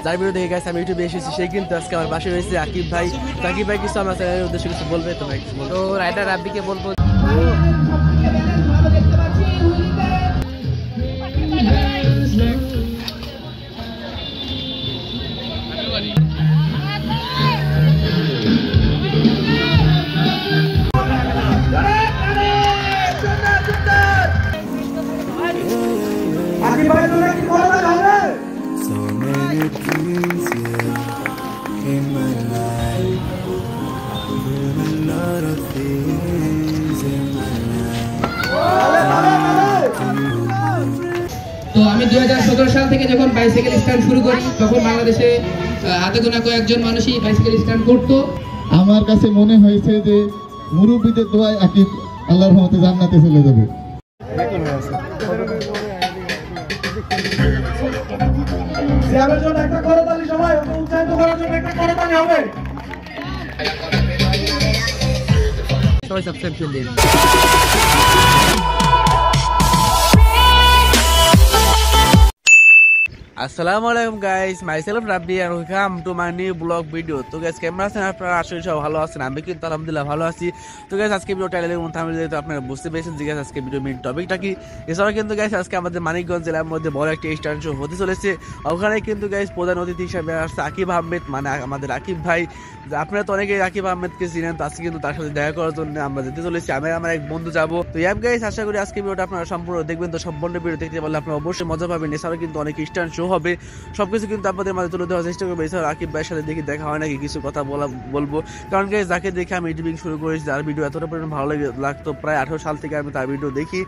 যার ভিডিও দেখে গেছে আমি ইউটিউবে এসেছি সেই কিন্তু আজকে আমার পাশে রয়েছে আকিব ভাই। আকিব ভাই কিছু আমার চ্যানেলের উদ্দেশ্যে কিছু বলবে? তো ভাই তো রাইডার রাব্বিকে বলবো তো আমি 2017 সাল থেকে যখন বাইসাইকেল স্ট্যান্ড শুরু করি তখন বাংলাদেশে হাতে গোনা কয়েকজন মানুষই বাইসাইকেল স্ট্যান্ড করতো। আমার কাছে মনে হয়েছে যে মুরব্বীদের দোয়ায় আকিব আল্লাহর রহমতে জান্নাতে চলে যাবে। সবাই সাবস্ক্রাইব দিন। আসসালামু আলাইকুম guys, myself Rabbi and welcome to my new blog video. তো গাইস কেমন আছেন আপনারা? আসলে সব ভালো আছেন, আমি কিন্তু আলহামদুলিল্লাহ ভালো আছি। তো গাইস আজকে ভিডিও টাইটেলের মধ্যে আমি যেহেতু আপনারা বুঝতে পেরেছেন যে গাইস আজকে ভিডিও মেইন টপিকটা কি। এছাড়াও কিন্তু গাইস আজকে আমাদের মানিকগঞ্জ জেলার মধ্যে বড় একটা স্ট্যান্ড শো হতে চলেছে। ওখানে কিন্তু গাইস প্রধান অতিথি হিসাবে আসছে আকিব আহমেদ, মানে আমাদের আকিব ভাই। আপনারা তো অনেকেই আকিব আহমেদকে চিনেন, তো আজকে কিন্তু তার সাথে দেখা করার জন্য আমরা যেতে চলেছি। আমি আমার এক বন্ধু যাবো। তো গাইস আশা করি আজকে ভিডিওটা আপনারা সম্পূর্ণ দেখবেন। তো সম্পূর্ণ ভিডিও দেখতে পারলে আপনারা অবশ্যই মজা পাবেন। এছাড়াও কিন্তু অনেক স্ট্যান্ড শো হবে, সবকিছু কিন্তু আপনাদের মাঝে তুলে দেওয়ার চেষ্টা করবো। এছাড়া আকিব ভাইয়ের সাথে দেখি দেখা হয় নাকি কিছু কথা বলবো, কারণ গাইস যাকে দেখে আমি ইউটিউবিং শুরু করেছি, যার ভিডিও এতটা পরিমাণ ভালো লাগতো, প্রায় 18 সাল থেকে আমি তার ভিডিও দেখি।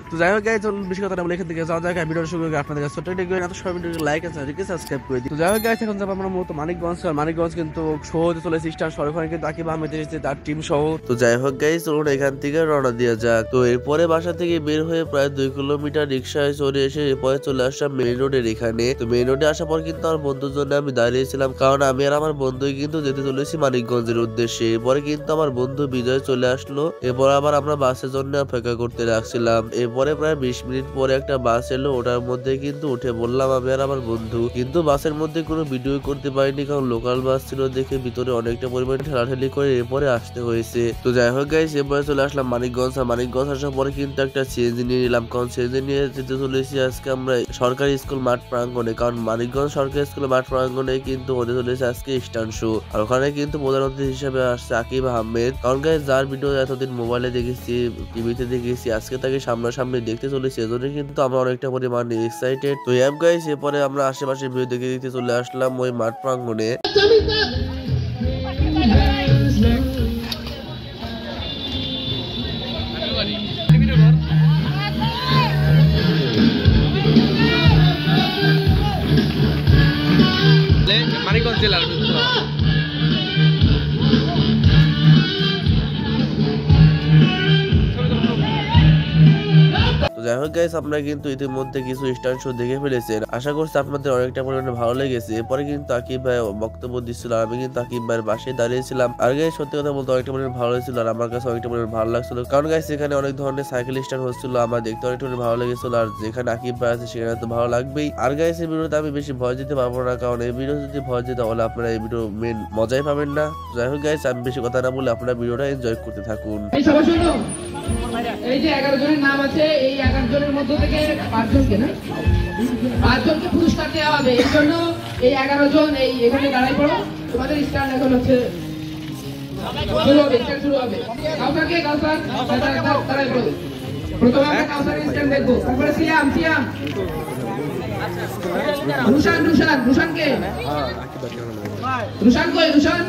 তো যাই হোক গাইস, চলুন বেশি কথা না বলে এখান থেকে যাওয়া যাক। ভিডিও শুরু করে আপনাদের কাছে ছোট্ট একটা এত সব ভিডিওকে লাইক আর সাবস্ক্রাইব করে দিই। তো যাই হোক গাইস, এখন যাবো আমরা মূলত মানিকগঞ্জ কিন্তু শো হতে চলেছে স্টার শহর। ওখানে কিন্তু আকিব আহমেদ এসেছে তার টিম সহ। তো যাই হোক গাইস, চলুন এখান থেকে রওনা দেওয়া যাক। তো এরপরে বাসা থেকে বের হয়ে প্রায় 2 কিলোমিটার রিক্সায় চড়ে এসে এরপরে চলে আসলাম মেইন রোডের এখানে। তো মেইন রোডে আসার পর কিন্তু আমার বন্ধুর জন্য আমি দাঁড়িয়েছিলাম, কারণ আমি আর আমার বন্ধুই কিন্তু যেতে চলেছি মানিকগঞ্জের উদ্দেশ্যে। এরপরে কিন্তু আমার বন্ধু বিজয় চলে আসলো। এরপর আবার আমরা বাসের জন্য অপেক্ষা করতে রাখছিলাম। এরপরে প্রায় 20 মিনিট পরে একটা বাস এলো, ওটার মধ্যে কিন্তু উঠে বললাম আমি আর আমার বন্ধু। কিন্তু বাসের মধ্যে কোনো ভিডিও করতে পারিনি, কারণ লোকাল বাস ছিল দেখে ভিতরে অনেকটা পরিমাণে ঠেলাঠেলি করে এরপরে আসতে হয়েছে। তো যাই হোক গাইস, এরপরে চলে আসলাম মানিকগঞ্জ। মানিকগঞ্জ আসার পরে কিন্তু একটা সিএনজি নিয়ে নিলাম, কারণ সিএনজি নিয়ে যেতে চলেছি আজকে আমরা সরকারি স্কুল মাঠ প্রাঙ্গণে, কারণ মানিকগঞ্জ সরকারি স্কুল মাঠ প্রাঙ্গণে কিন্তু হতে চলেছে আজকে স্ট্যান্ড শো। আর ওখানে কিন্তু প্রধান অতিথি হিসেবে আসছে আকিব আহমেদ, কারণ গাইস যার ভিডিও এতদিন মোবাইলে দেখেছি, টিভিতে দেখেছি, আজকে তাকে সামনাসামনি দেখতে চলেছি, এজন্য কিন্তু আমরা অনেকটা পরিমাণে এক্সাইটেড। তো গাইস, এরপরে আমরা আশেপাশে ভিডিও দেখতে চলে আসলাম ওই মাঠ প্রাঙ্গণে। মানিকগঞ্জ জেলার যাই হোক গাইস, আমরা কিন্তু ইতিমধ্যে কিছু স্ট্যান্ড শো দেখে ফেলেছেন। আশা করছি আপনাদের অনেকটা পরিমাণে ভালো লেগেছে। এরপরে কিন্তু আকিব ভাই বক্তব্য দিচ্ছিল, আমি কিন্তু আকিব ভাইয়ের পাশে দাঁড়িয়েছিলাম। আর গাইস সত্যি কথা বলতে অনেকটা পরিমাণে ভালো হয়েছিল, আর আমার কাছে অনেকটা পরিমাণে ভালো লাগছিল, কারণ গাইস এখানে অনেক ধরনের সাইকেল স্ট্যান্ড হচ্ছিল, আমার দেখতে অনেকটা পরিমাণে ভালো লেগেছিল। আর যেখানে আকিব ভাই আছে সেখানে তো ভালো লাগবেই। আর গাইস এই ভিডিওতে আমি বেশি ভয় দিতে পারবো না, কারণ এই ভিডিও যদি ভয় দিতে তাহলে আপনারা এই ভিডিও মেন মজাই পাবেন না। যাই হোক গাইস, আমি বেশি কথা না বলে আপনারা ভিডিওটা এনজয় করতে থাকুন। এই যে 11 জনের নাম আছে, এই 11 জনের মধ্য থেকে 5 জনকে পুরস্কার দেওয়া হবে। এই জন্য এই 11 জন এখানে দাঁড়াই পড়ো। তোমাদের স্ট্যান্ড এখন হচ্ছে শুরু হবে। কাউসার দাঁড়াই পড়ো। প্রথমে আমরা কাউসারের স্ট্যান্ড দেখবো, তারপরে সিয়াম রুশান কে রুশান কই রুশান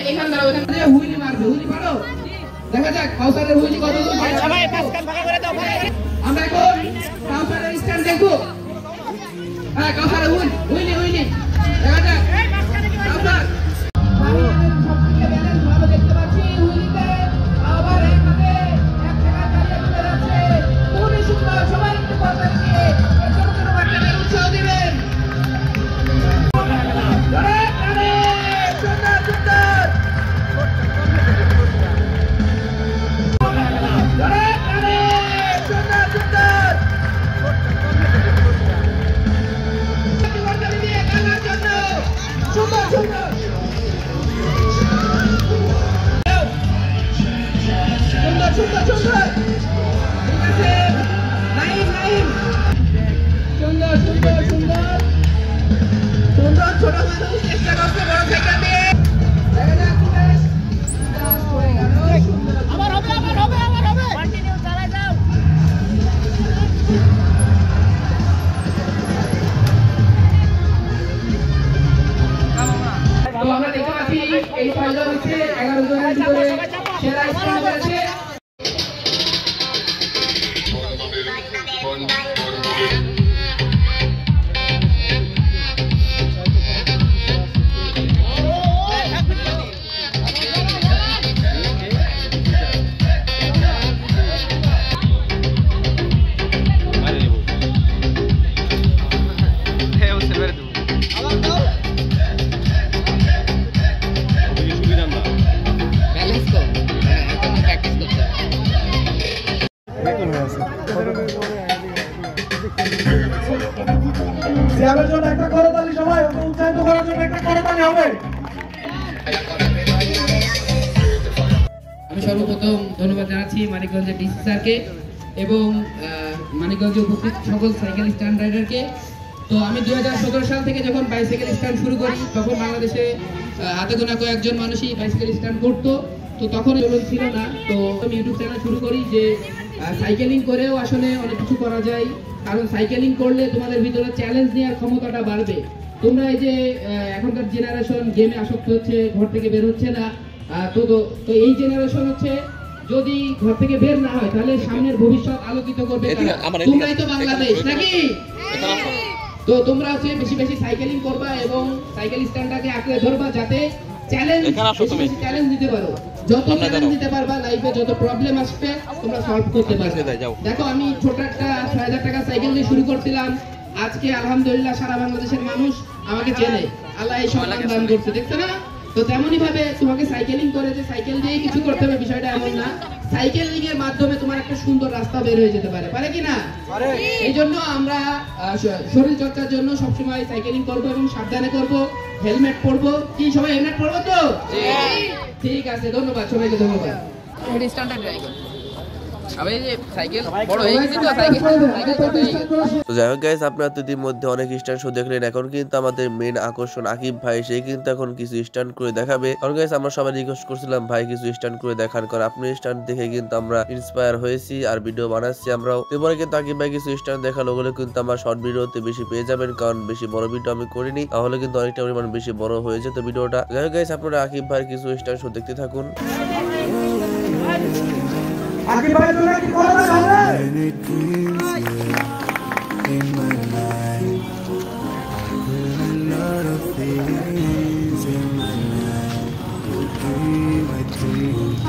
এখানে দাঁড়াও, এখান থেকে হুইলি মারবে। হুইলি পারো? দেখা যাক কাউসারের হুইলি কত দূর। সবাই মাঝখান ফাঁকা করে দাও। আমরা এখন কাউসারের স্ট্যান্ড দেখবো। হ্যাঁ, কাউসারের হুইলি দেখা যাক। কাউসার ভালো দেখতে পাচ্ছি হুইলিতে আবার এখানে এক জায়গায় দাঁড়িয়ে আছে। পুরো শুক্রবার সবাই একটু কথা দিয়ে ছোট ছোট বাচ্চাদের উৎসাহ দিবেন। সুন্দর সুন্দর সুন্দর সুন্দর সুন্দর ঠিক আছে নাইম নাইম সুন্দর সুন্দর সুন্দর সুন্দর ছোট মানুষ চেষ্টা করছে বড় সাইকেল নিয়ে দেখা যাক আবার হবে কন্টিনিউ চালাই যাও তো আমরা দেখতে পাচ্ছি এই 5 জন হচ্ছে 11 জনের ভিতরে সেরা স্থান পেয়েছে সিয়ামের জন্য একটা করতালি সবাই উৎসাহিত করার জন্য একটা করতালি হবে। আমি সর্বপ্রথম ধন্যবাদ জানাচ্ছি মানিকগঞ্জের ডিসি স্যারকে এবং মানিকগঞ্জে উপস্থিত সকল সাইকেল স্ট্যান্ড রাইডারকে। তো আমি 2017 সাল থেকে যখন বাইসাইকেল স্ট্যান্ড শুরু করি তখন বাংলাদেশে হাতে গোনা কয়েকজন মানুষই বাইসাইকেল স্ট্যান্ড করতো। তো তখন চলন ছিল না। তো আমি ইউটিউব চ্যানেল শুরু করি যে সাইকেলিং করেও আসলে অনেক কিছু করা যায়, কারণ সাইকেলিং করলে তোমাদের ভিতরে চ্যালেঞ্জ নেওয়ার ক্ষমতাটা বাড়বে। তোমরা এই যে এখনকার জেনারেশন গেমে আসক্ত হচ্ছে, ঘর থেকে বের হচ্ছে না, তো এই জেনারেশন হচ্ছে যদি ঘর থেকে বের না হয় তাহলে সামনের ভবিষ্যৎ আলোকিত করবে তোমরাই তো বাংলাদেশ নাকি। তো তোমরা হচ্ছে বেশি বেশি সাইকেলিং করবা এবং সাইকেল স্ট্যান্ডটাকে আঁকড়ে ধরবা যাতে চ্যালেঞ্জ দিতে পারো। যত চ্যালেঞ্জ দিতে পারবা লাইফে যত প্রবলেম আসবে তোমরা সলভ করতে পারবে। দেখো আমি ছোট একটা 6000 টাকা সাইকেল দিয়ে শুরু করছিলাম, আজকে আলহামদুলিল্লাহ সারা বাংলাদেশের মানুষ আমাকে চেনে, আল্লাহ এই সম্মান দান করছে, দেখছো না। তো তেমনই ভাবে তোমাকে সাইকেলিং করে যে সাইকেল দিয়ে কিছু করতে হবে বিষয়টা এমন না, সাইকেলিং এর মাধ্যমে তোমার একটা সুন্দর রাস্তা বের হয়ে যেতে পারে, পারে কি না? এই জন্য আমরা শরীর চর্চার জন্য সবসময় সাইকেলিং করবো এবং সাবধানে করবো, হেলমেট পরবো। কি সবাই হেলমেট পরবো তো? ঠিক আছে, ধন্যবাদ সবাইকে, ধন্যবাদ। তো যাই হোক গাইস, আপনারা তো ইতিমধ্যে অনেক স্ট্যান্ড শো দেখলেন। এখন কিন্তু আমাদের মেন আকর্ষণ আকিব ভাই, সে কিন্তু এখন কিছু স্ট্যান্ড করে দেখাবে। কারণ গাইস আমরা সবাই রিকোয়েস্ট করছিলাম ভাই কিছু স্ট্যান্ড করে দেখান, কারণ আপনি স্ট্যান্ড দেখে কিন্তু আমরা ইন্সপায়ার হয়েছি আর ভিডিও বানাচ্ছি আমরাও। এরপরে কিন্তু আকিব ভাই কিছু স্ট্যান্ড দেখালো, ওগুলো কিন্তু আমার শর্ট ভিডিওতে বেশি পেয়ে যাবেন, কারণ বেশি বড় ভিডিও আমি করিনি, তাহলে কিন্তু অনেকটা পরিমাণ বেশি বড় হয়ে যেত ভিডিওটা। যাই হোক গাইস, আপনারা আকিব ভাইয়ের কিছু স্ট্যান্ড শো দেখতে থাকুন। আকিব ভাই তোমরা কি করবে হবে? In my life, a lot of things in my life, my dreams.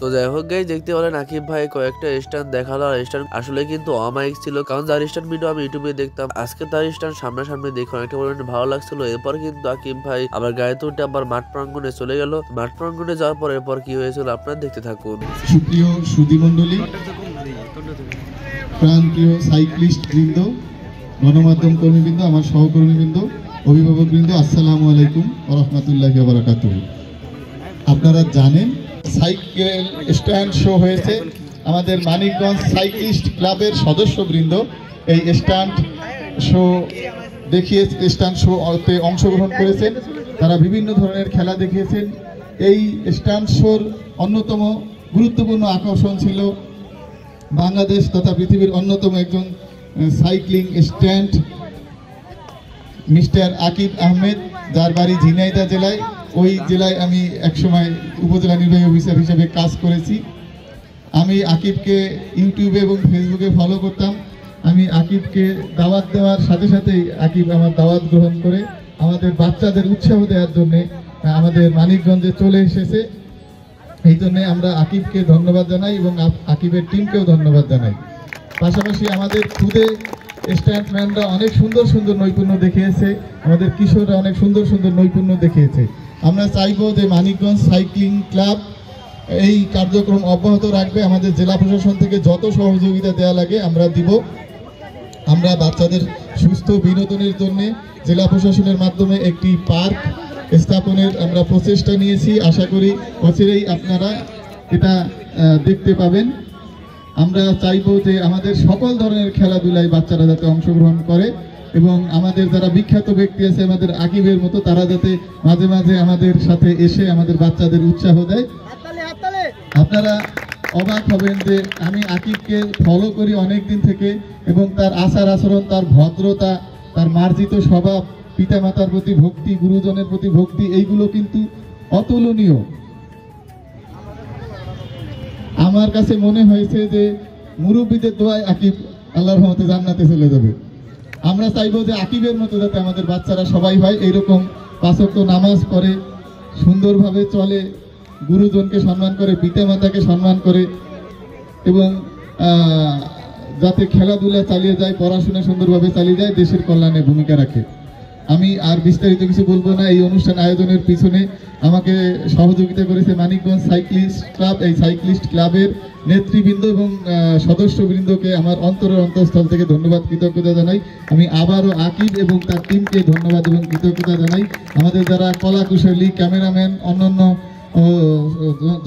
তো যাই হোক গাইস, দেখতে পেলেন আকিব ভাই কয়েকটা স্ট্যান্ড দেখালো, আর স্ট্যান্ড আসলে কিন্তু অমাইক ছিল, কারণ যার স্ট্যান্ড ভিডিও আমি ইউটিউবে দেখতাম, আজকে তার স্ট্যান্ড সামনাসামনি দেখে অনেকটা পরিমাণে ভালো লাগছিল। এরপর কিন্তু আকিব ভাই আবার গাড়িতে উঠে আবার মাঠ প্রাঙ্গণে চলে গেল। মাঠ প্রাঙ্গণে যাওয়ার পর এরপর কি হয়েছিল আপনারা দেখতে থাকুন। সুপ্রিয় সুধীমণ্ডলী, প্রাণপ্রিয় সাইক্লিস্ট বৃন্দ, গণমাধ্যম কর্মীবৃন্দ, আমার সহকর্মীবৃন্দ, অভিভাবক বৃন্দ, আসসালামু আলাইকুম ওয়া রাহমাতুল্লাহি ওয়া বারাকাতুহু। আপনারা জানেন সাইকেল স্ট্যান্ড শো হয়েছে, আমাদের মানিকগঞ্জ সাইক্লিস্ট ক্লাবের সদস্যবৃন্দ এই স্ট্যান্ড শো দেখিয়ে স্ট্যান্ড শোতে অংশগ্রহণ করেছেন। তারা বিভিন্ন ধরনের খেলা দেখিয়েছেন। এই স্ট্যান্ড শোর অন্যতম গুরুত্বপূর্ণ আকর্ষণ ছিল বাংলাদেশ তথা পৃথিবীর অন্যতম একজন cycling stand mister Akib Ahmed, যার বাড়ি ঝিনাইদহ জেলায়। ওই জেলায় আমি একসময় উপজেলা নির্বাহী অফিসার হিসেবে কাজ করেছি। আমি আকিবকে ইউটিউবে এবং ফেসবুকে ফলো করতাম। আমি আকিবকে দাওয়াত দেওয়ার সাথে সাথেই আকিব আমার দাওয়াত গ্রহণ করে আমাদের বাচ্চাদের উৎসাহ দেওয়ার জন্যে আমাদের মানিকগঞ্জে চলে এসেছে। এই জন্যে আমরা আকিবকে ধন্যবাদ জানাই এবং আকিবের টিমকেও ধন্যবাদ জানাই। পাশাপাশি আমাদের খুদে স্ট্যান্ডম্যানরা অনেক সুন্দর সুন্দর নৈপুণ্য দেখিয়েছে, আমাদের কিশোররা অনেক সুন্দর সুন্দর নৈপুণ্য দেখিয়েছে। আমরা চাইবো যে মানিকগঞ্জ সাইক্লিং ক্লাব এই কার্যক্রম অব্যাহত রাখবে। আমাদের জেলা প্রশাসন থেকে যত সহযোগিতা দেওয়া লাগে আমরা দিব। আমরা বাচ্চাদের সুস্থ বিনোদনের জন্য জেলা প্রশাসনের মাধ্যমে একটি পার্ক স্থাপনের আমরা প্রচেষ্টা নিয়েছি। আশা করি অচিরেই আপনারা এটা দেখতে পাবেন। আমরা চাইবো যে আমাদের সকল ধরনের খেলাধুলায় বাচ্চারা যাতে অংশগ্রহণ করে এবং আমাদের যারা বিখ্যাত ব্যক্তি আছে আমাদের আকিবের মতো, তারা যাতে মাঝে মাঝে আমাদের সাথে এসে আমাদের বাচ্চাদের উৎসাহ দেয়। আপনারা অবাক হবেন যে আমি আকিবকে ফলো করি অনেক দিন থেকে এবং তার আচার আচরণ, তার ভদ্রতা, তার মার্জিত স্বভাব, পিতামাতার প্রতি ভক্তি, গুরুজনের প্রতি ভক্তি, এইগুলো কিন্তু অতুলনীয়। আমার কাছে মনে হয়েছে যে মুরব্বীদের দোয়ায় আকিব আল্লাহর রহমতে জান্নাতে চলে যাবে। আমরা চাইবো যে আকিবের মতো যাতে আমাদের বাচ্চারা সবাই হয়, এইরকম 5 ওয়াক্ত নামাজ পড়ে, সুন্দরভাবে চলে, গুরুজনকে সম্মান করে, পিতামাতাকে সম্মান করে এবং যাতে খেলাধুলা চালিয়ে যায়, পড়াশোনা সুন্দরভাবে চালিয়ে যায়, দেশের কল্যাণে ভূমিকা রাখে। আমি আর বিস্তারিত কিছু বলবো না। এই অনুষ্ঠান আয়োজনের পিছনে আমাকে সহযোগিতা করেছে মানিকগঞ্জ সাইক্লিস্ট ক্লাব। এই সাইক্লিস্ট ক্লাবের নেতৃবৃন্দ এবং সদস্যবৃন্দকে আমার অন্তরের অন্তঃস্থল থেকে ধন্যবাদ, কৃতজ্ঞতা জানাই। আমি আবারও আকিব এবং তার টিমকে ধন্যবাদ এবং কৃতজ্ঞতা জানাই। আমাদের যারা কলাকুশলী, ক্যামেরাম্যান, অন্যান্য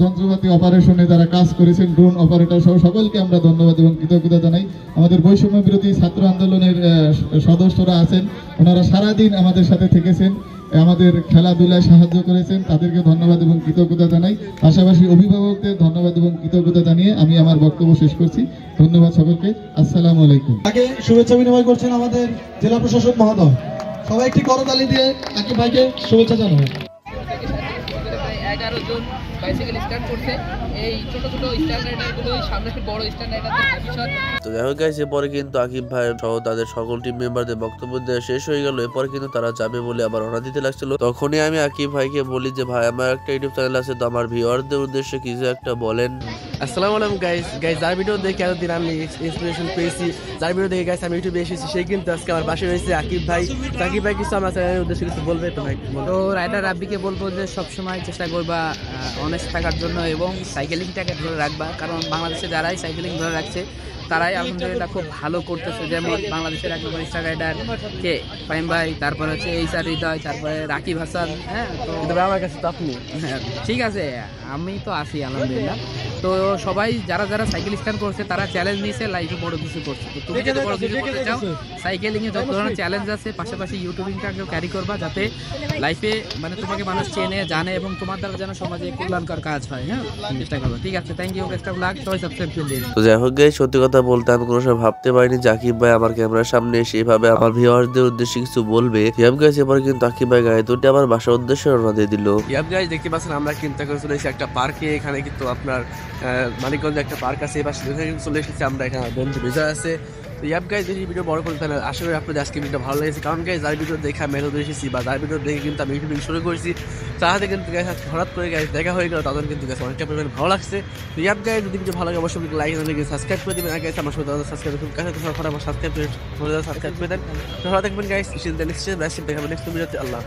যন্ত্রপাতি অপারেশনে যারা কাজ করেছেন, ড্রোন অপারেটর সহ সকলকে আমরা ধন্যবাদ এবং কৃতজ্ঞতা জানাই। আমাদের বৈষম্য বিরোধী ছাত্র আন্দোলনের সদস্যরা আছেন, ওনারা সারাদিন আমাদের সাথে থেকেছেন, আমাদের খেলাধুলায় সাহায্য করেছেন, তাদেরকে ধন্যবাদ এবং কৃতজ্ঞতা জানাই। পাশাপাশি অভিভাবকদের ধন্যবাদ এবং কৃতজ্ঞতা জানিয়ে আমি আমার বক্তব্য শেষ করছি। ধন্যবাদ সকলকে। আসসালামু আলাইকুম। আগে শুভেচ্ছা বিনিময় করছেন আমাদের জেলা প্রশাসক মহোদয়। সবাই একটি করতালি দিয়ে আকিব ভাইকে শুভেচ্ছা জানাবেন। 11 জন বাইসাইকেল স্টার্ট করছে। এই ছোট ছোট স্টার রাইডারগুলো সামনে বড় স্টার রাইডারদের ভবিষ্যৎ। তো যাই হোক গাইস, এরপরে কিন্তু আকিব ভাই সহ তাদের সকল টিম মেম্বারদের বক্তব্য দেওয়া শেষ হয়ে গেল। এরপরে কিন্তু তারা যাবে বলে আবার রওনা দিতে লাগছিল। তখনই আমি আকিব ভাইকে বলি যে ভাই, আমার একটা ইউটিউব চ্যানেল আছে, তো আমার ভিউয়ারদের উদ্দেশ্যে কিছু একটা বলেন। আসসালামু আলাইকুম গাইস। যার ভিডিও দেখে এতদিন আমি ইন্সপিরেশন পেয়েছি, যার ভিডিও দেখে গাইস আমি ইউটিউবে এসেছি, সেই কিন্তু আজকে আমার পাশে রয়েছে আকিব ভাই। আকিব ভাই কিছু আমার চ্যানেলের উদ্দেশ্যে কিছু বলবে তো ভাই? তো রাইডার রাব্বিকে বলবো যে সবসময় চেষ্টা করবা অনেস্ট থাকার জন্য এবং সাইকেলিংটাকে ধরে রাখবা, কারণ বাংলাদেশে যারাই সাইকেলিং ধরে রাখছে তারাই আলহামদুলিল্লাহ খুব ভালো করতেছে। যেমন বাংলাদেশের 1 নম্বর স্টার রাইডার কে ফাহিম ভাই, তারপর হচ্ছে এইচআর হৃদয়, তারপরে রাকিব হাসান। হ্যাঁ, তো আমার কাছে তো আপনি। হ্যাঁ ঠিক আছে, আমি তো আছি আলহামদুলিল্লাহ। তো সবাই যারা যারা সাইকেল স্টার্ট করছে তারা চ্যালেঞ্জ নিয়েছে, লাইফে বড় কিছু করছে। তো তুমি যদি বড় কিছু করতে চাও, সাইকেলিংয়ে যত ধরনের চ্যালেঞ্জ আছে, পাশাপাশি ইউটিউবিংটাকেও ক্যারি করবা, যাতে লাইফে মানে তোমাকে মানুষ চেনে জানে এবং তোমার দ্বারা যেন সমাজে কল্যাণকর কাজ হয়। হ্যাঁ, চেষ্টা করবো। ঠিক আছে, thank you, best of luck, সবাই সাবস্ক্রাইব করে দিন। তো যাই হোক গাইস, সত্যি কথা বলতে আমি কোনো সময় ভাবতে পারিনি যে আকিব ভাই আমার ক্যামেরার সামনে সেভাবে আমার ভিউয়ারদের উদ্দেশ্যে কিছু বলবে। ইয়াব গাইস, এবারে কিন্তু আকিব ভাই গায়ে দুটি আমার বাসার উদ্দেশ্যে রওনা দিয়ে দিল। ইয়াব গাইস, দেখতে পাচ্ছেন আমরা কিন্তু এখন চলে এসেছি একটা পার্কে। এখানে কিন্তু আপনার মানিকগঞ্জে একটা পার্ক আছে, এই পাশে কিন্তু চলে এসেছি আমরা। এখানে বন্ধু বিজয় আছে। তো ইয়াব গাইস, যদি ভিডিও বড় করে ফেলেন, আশা করি আপনাদের আজকে ভিডিও ভালো লেগেছে। কারণ গাইস, যার ভিডিও দেখে আমি মেহনত এসেছি বা যার ভিডিও দেখে কিন্তু আমি ইউটিউবিং শুরু করেছি, তাহাতে কিন্তু গাইস হঠাৎ করে গাইস দেখা হয়ে গেল, তাদের কিন্তু গাইস অনেকটা পরিমাণে ভালো লাগছে। তো ইয়াব গাইস, যদি ভিডিও ভালো লাগে অবশ্যই লাইক এবং সাবস্ক্রাইব করে দিবেন। আর গাইস, আমার সাথে সাবস্ক্রাইব করুন, কাছে তো সাবস্ক্রাইব করে দেন। ভালো থাকবেন গাইস। নেক্সট ভিডিওতে আল্লাহ।